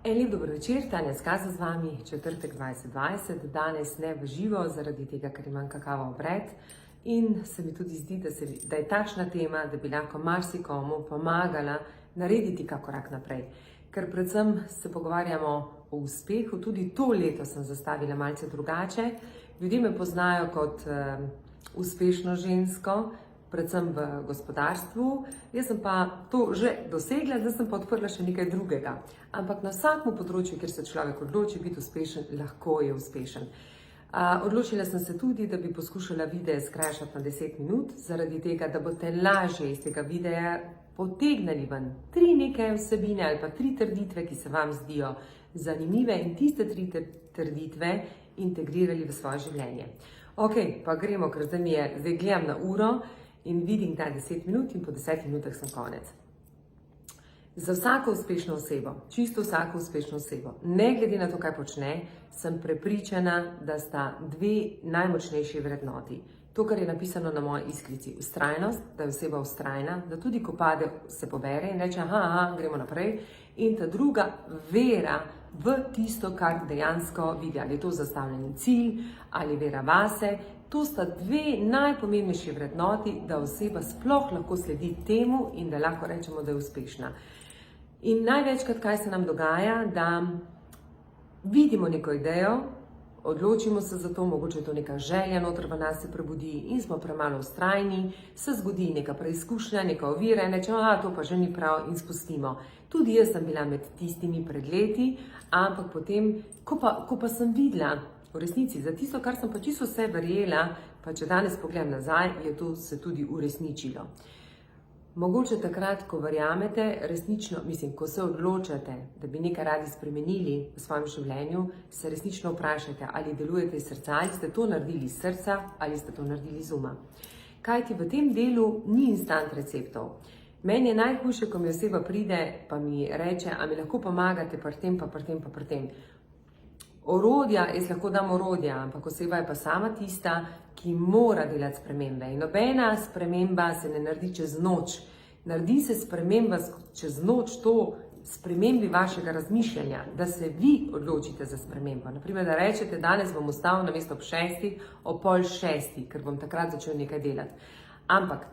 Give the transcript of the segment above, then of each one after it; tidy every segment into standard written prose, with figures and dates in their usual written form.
Lep dober večer, Tanja Skaza z vami, četrtek 2020, danes ne v živo, zaradi tega, ker imam kakava obred in se mi tudi zdi, da je takšna tema, da bi lahko marsikomu pomagala narediti kak korak naprej. Ker predvsem se pogovarjamo o uspehu, tudi to leto sem zastavila malce drugače. Ljudje me poznajo kot uspešno žensko, predvsem v gospodarstvu. Jaz sem pa to že dosegla, zdaj sem pa odprla še nekaj drugega. Ampak na vsakem področju, kjer se človek odloči biti uspešen, lahko je uspešen. Odločila sem se tudi, da bi poskušala videe skrajšati na 10 minut, zaradi tega, da boste lažje iz tega videa potegnili ven 3 neke vsebine ali pa 3 trditve, ki se vam zdijo zanimive in tiste 3 trditve integrirali v svoje življenje. Ok, pa gremo, ker zdaj gledam na uro in vidim ta 10 minut in po 10 minutah sem konec. Za vsako uspešno osebo, čisto vsako uspešno osebo, ne glede na to, kaj počne, sem prepričana, da sta 2 najmočnejši vrednoti. To, kar je napisano na moji iskrici, vztrajnost, da je oseba vztrajna, da tudi ko pade, se pobere in reče, gremo naprej. In ta druga, vera v tisto, kar dejansko vidi, ali je to zastavljeni cilj, ali vera vase. To sta 2 najpomembnejši vrednoti, da oseba sploh lahko sledi temu in da lahko rečemo, da je uspešna. In največkrat, kaj se nam dogaja, da vidimo neko idejo, odločimo se za to, mogoče je to neka želja noter v nas se prebudi in smo premalo vztrajni, se zgodi neka preizkušnja, neka ovira in rečemo, to pa že ni prav in spustimo. Tudi jaz sem bila med tistimi pred leti, ampak potem, ko pa sem videla, v resnici, za tisto, kar sem pa čisto vse verjela, pa če danes pogledam nazaj, je to se tudi uresničilo. Mogoče takrat, ko verjamete, resnično, ko se odločate, da bi nekaj radi spremenili v svojem življenju, se resnično vprašajte, ali delujete iz srca, ali ste to naredili iz srca, ali ste to naredili iz uma. Kajti v tem delu ni instant receptov. Meni je najhujše, ko mi oseba pride, pa mi reče, a mi lahko pomagate pri tem, pa pri tem, pa pri tem. Orodja, jaz lahko dam orodja, ampak oseba je pa sama tista, ki mora delati spremembe. In nobena sprememba se ne naredi čez noč. Naredi se sprememba čez noč, to spremembi vašega razmišljanja, da se vi odločite za spremembo. Naprimer, da rečete, danes bom vstal namesto ob 6, ob pol 6, ker bom takrat začel nekaj delati. Ampak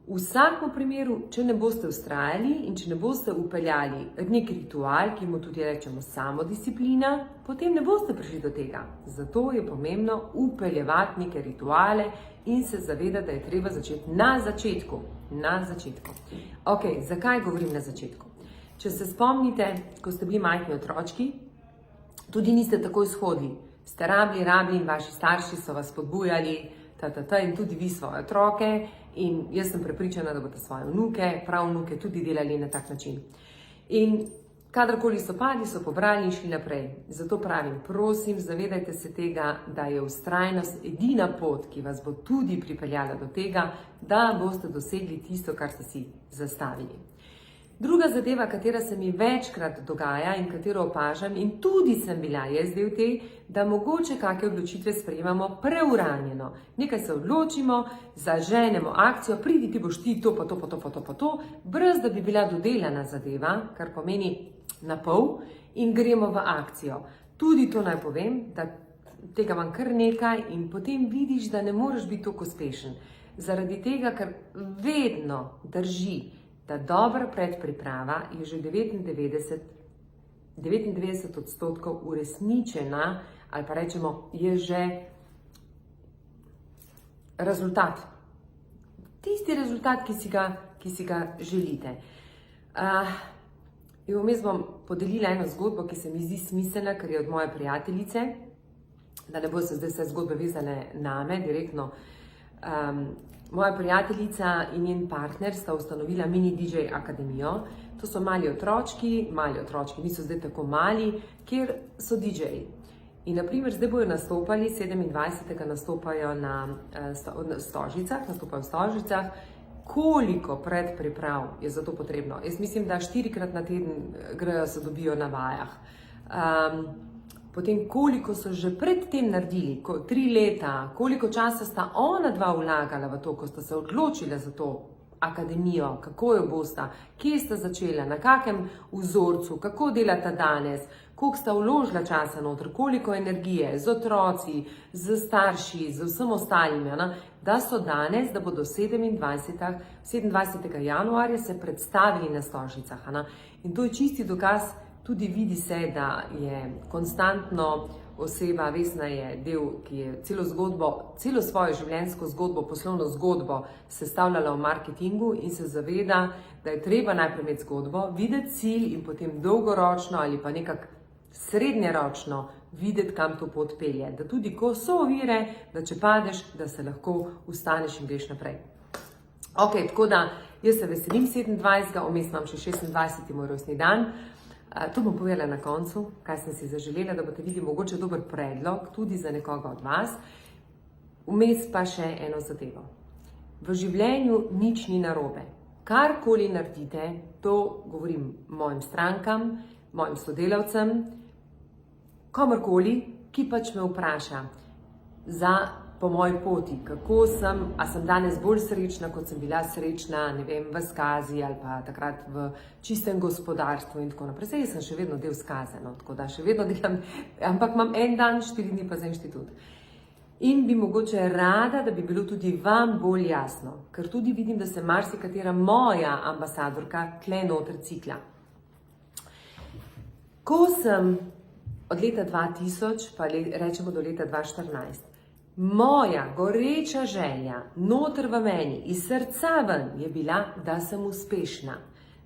v vsakem primeru, če ne boste vztrajali in če ne boste upeljali nek ritual, ki mu tudi rečemo samodisciplina, potem ne boste prišli do tega. Zato je pomembno upeljevati neke rituale in se zavedati, da je treba začeti na začetku. Na začetku. Ok, zakaj govorim na začetku? Če se spomnite, ko ste bili majhni otročki, tudi niste takoj shodili. Ste rabili in vaši starši so vas spodbujali, in tudi vi svoje otroke, in jaz sem prepričana, da boste svoje vnuke, pravnuke tudi delali na tak način. In kadarkoli so padli, so pobrali in šli naprej. Zato pravim, prosim, zavedajte se tega, da je vztrajnost edina pot, ki vas bo tudi pripeljala do tega, da boste dosegli tisto, kar ste si zastavili. Druga zadeva, katera se mi večkrat dogaja in katero opažam, in tudi sem bila jaz del te, da mogoče kakšne odločitve sprejemamo preuranjeno. Nekaj se odločimo, zaženemo akcijo, pridi ti boš ti to, pa to, pa to, pa to, pa to, brez da bi bila dodelana zadeva, kar pomeni na pol, in gremo v akcijo. Tudi to naj povem, da tega imam kar nekaj in potem vidiš, da ne moreš biti tako uspešen. Zaradi tega, ker vedno drži, da dobra predpriprava je že 99% uresničena, ali pa rečemo, je že rezultat. Tisti rezultat, ki si ga želite. In vmes bom podelila eno zgodbo, ki se mi zdi smiselna, ker je od moje prijateljice, da ne bo se zdaj vse zgodbe vezane name direktno. Moja prijateljica in njen partner sta ustanovila Mini DJ Akademijo. To so mali otročki, niso zdaj tako mali, kjer so DJ-ji. In naprimer, zdaj bojo nastopali, 27. nastopajo v Stožicah. Koliko predpriprav je za to potrebno? Jaz mislim, da 4-krat na teden grejo, se dobijo na vajah. Potem koliko so že pred tem naredili, 3 leta, koliko časa sta ona dva vlagala v to, ko sta se odločila za to akademijo, kako jo bosta, kje sta začela, na kakem vzorcu, kako delata danes, koliko sta vložila časa noter, koliko energije, z otroci, z starši, z vsem ostalim, da so danes, da bodo 27. januarja se predstavili na Stožicah. In to je čisti dokaz, tudi vidi se, da je konstantno oseba, Vesna je del, ki je celo svojo življenjsko zgodbo, poslovno zgodbo sestavljala v marketingu in se zaveda, da je treba najprej imeti zgodbo, videti cilj in potem dolgoročno ali pa nekako srednjeročno videti, kam to pot pelje. Da tudi ko so ovire, da če padeš, da se lahko ustaneš in greš naprej. Ok, tako da jaz se veselim 27. Vmes imam še 26. moj rojstni dan. To bom povedala na koncu, kaj sem si zaželela, da boste videli mogoče dober predlog tudi za nekoga od vas. Vmes pa še eno zadevo. V življenju nič ni narobe. Karkoli naredite, to govorim mojim strankam, mojim sodelavcem, komorkoli, ki pač me vpraša po moji poti, kako a sem danes bolj srečna, kot sem bila srečna, ne vem, v skazi ali pa takrat v čistem gospodarstvu in tako naprej. Jaz sem še vedno del skaze, tako da še vedno delam, ampak imam en dan, 4 dni pa za inštitut. In bi mogoče rada, da bi bilo tudi vam bolj jasno, ker tudi vidim, da se marsikatera moja ambasadorka tle noter cikla. Ko sem od leta 2000, pa rečemo do leta 2014, moja goreča želja noter v meni, iz srca ven, je bila, da sem uspešna.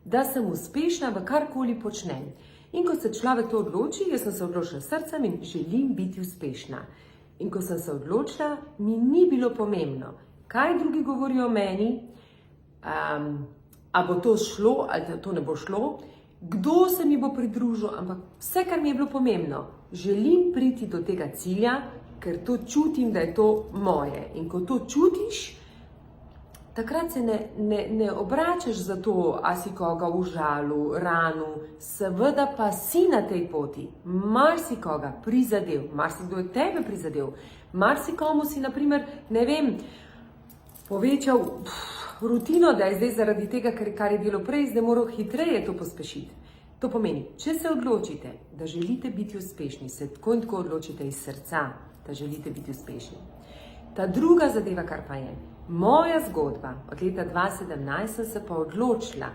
Da sem uspešna v karkoli počnem. In ko se človek to odloči, jaz sem se odločila s srcem in želim biti uspešna. In ko sem se odločila, mi ni bilo pomembno, kaj drugi govorijo o meni, a bo to šlo ali to ne bo šlo, kdo se mi bo pridružil, ampak vse, kar mi je bilo pomembno, želim priti do tega cilja, ker to čutim, da je to moje. In ko to čutiš, takrat se ne obračaš za to, a si koga užalil, ranil, seveda pa si na tej poti marsikoga prizadel, marsikdo je tebe prizadel, marsikomu si, naprimer, ne vem, povečal rutino, da je zdaj zaradi tega, kar je bilo prej, zdaj moral hitreje to pospešiti. To pomeni, če se odločite, da želite biti uspešni, se tako in tako odločite iz srca, da želite biti uspešni. Ta druga zadeva, kar pa je, moja zgodba od leta 2017 sem se pa odločila,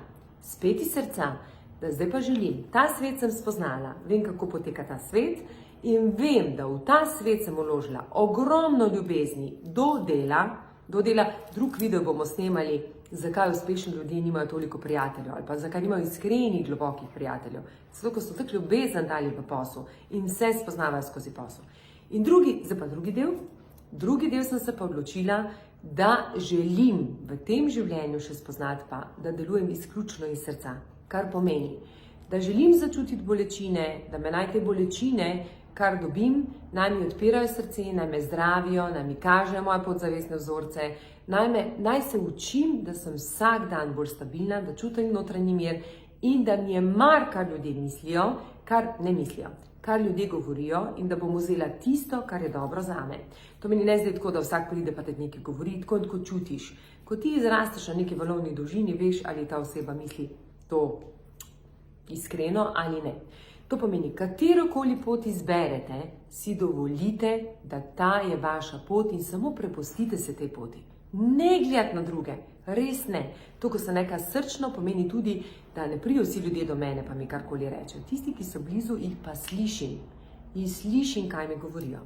spet iz srca, da zdaj pa želim. Ta svet sem spoznala, vem, kako poteka ta svet in vem, da v ta svet sem vložila ogromno ljubezni do dela, drug video bomo snemali, zakaj uspešni ljudje nimajo toliko prijateljev ali pa zakaj nimajo iskrenih, globokih prijateljev. Zato, ko so tako ljubezen dali v posel in vse spoznavajo skozi posel. In drugi del sem se pa odločila, da želim v tem življenju še spoznati pa, da delujem izključno iz srca. Kar pomeni, da želim začutiti bolečine, da me naj te bolečine, kar dobim, naj mi odpirajo srce, naj me zdravijo, naj mi kažejo moje podzavestne vzorce, naj se učim, da sem vsak dan bolj stabilna, da čutim notranji mir in da mi je mar, kar ljudje mislijo, kar ne mislijo, kar ljudje govorijo in da bom vzela tisto, kar je dobro zame. To meni ne zdaj tako, da vsak pride pa te nekaj govori, tako in tako čutiš. Ko ti izrasteš na neki valovni dolžini, veš, ali ta oseba misli to iskreno ali ne. To pomeni, katerokoli pot izberete, si dovolite, da ta je vaša pot in samo prepustite se tej poti. Ne gledati na druge, res ne. To, ko sem nekaj srčno, pomeni tudi, da ne prijo vsi ljudje do mene, pa mi karkoli rečejo. Tisti, ki so blizu, jih pa slišim. In slišim, kaj mi govorijo.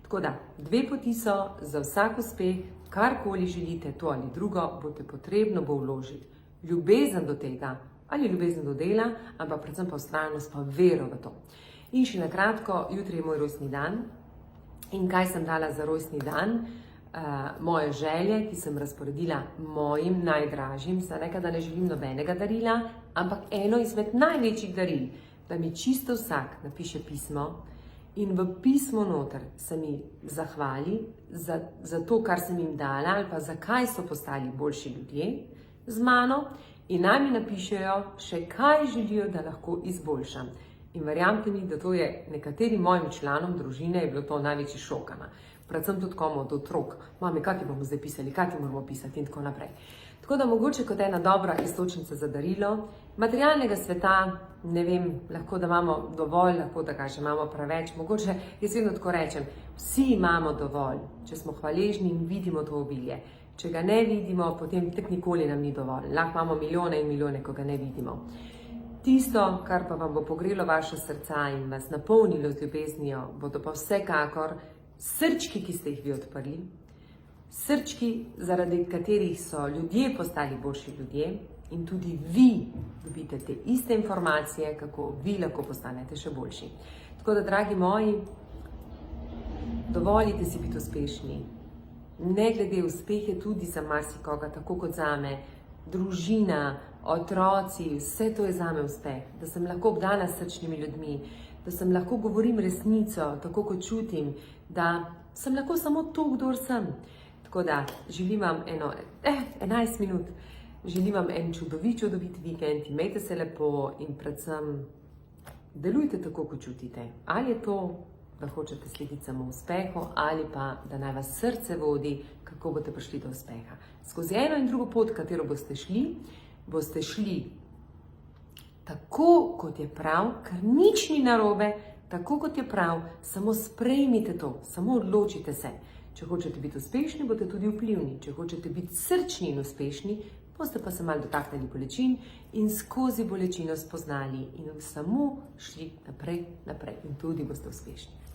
Tako da, 2 poti so za vsak uspeh, karkoli želite, to ali drugo, boste potrebno bo vložiti. Ljubezen do tega, ali ljubezen do dela, ampak predvsem pa vztrajnost, pa vero v to. In še na kratko, jutri je moj rojstni dan. In kaj sem dala za rojstni dan? Moje želje, ki sem razporedila mojim najdražjim, sem rekla, da ne želim nobenega darila, ampak eno izmed največjih daril, da mi čisto vsak napiše pismo in v pismo noter se mi zahvali za to, kar sem jim dala ali pa zakaj so postali boljši ljudje z mano in naj mi napišejo še kaj želijo, da lahko izboljšam. In verjamte mi, da to je nekaterim mojim članom družine je bilo to največji šok. Predvsem tudi komu od otrok. Mami, kaj ti bomo zdaj pisali, kaj ti moramo pisati in tako naprej. Tako da mogoče kot ena dobra istočnica za darilo, materialnega sveta, ne vem, lahko da imamo dovolj, lahko da ga že imamo preveč, mogoče jaz vedno tako rečem, vsi imamo dovolj, če smo hvaležni in vidimo to obilje. Če ga ne vidimo, potem tak nikoli nam ni dovolj. Lahko imamo milijone in milijone, ko ga ne vidimo. Tisto, kar pa vam bo pogrelo vaše srca in vas napolnilo z ljubeznijo, bodo pa vsekakor srčki, ki ste jih vi odprli, srčki, zaradi katerih so ljudje postali boljši ljudje in tudi vi dobite te iste informacije, kako vi lahko postanete še boljši. Tako da, dragi moji, dovolite si biti uspešni. Ne glede, uspeh je tudi za marsikoga, tako kot zame, družina, otroci, vse to je zame uspeh. Da sem lahko obdana s srčnimi ljudmi, da sem lahko govorim resnico, tako kot čutim, da sem lahko samo to, kdor sem. Tako da, želim vam 11 minut, želim vam en čudovit vikend, imejte se lepo in predvsem delujte tako, kot čutite. Ali je to, da hočete slediti samo uspehu, ali pa, da naj vas srce vodi, kako boste prišli do uspeha. Skozi eno in drugo pot, katero boste šli tako, kot je prav, ker nič ni narobe, tako, kot je prav, samo sprejmite to, samo odločite se. Če hočete biti uspešni, boste tudi vplivni. Če hočete biti srčni in uspešni, boste pa se malo dotaknili bolečin in skozi bolečino spoznali in samo šli naprej in tudi boste uspešni.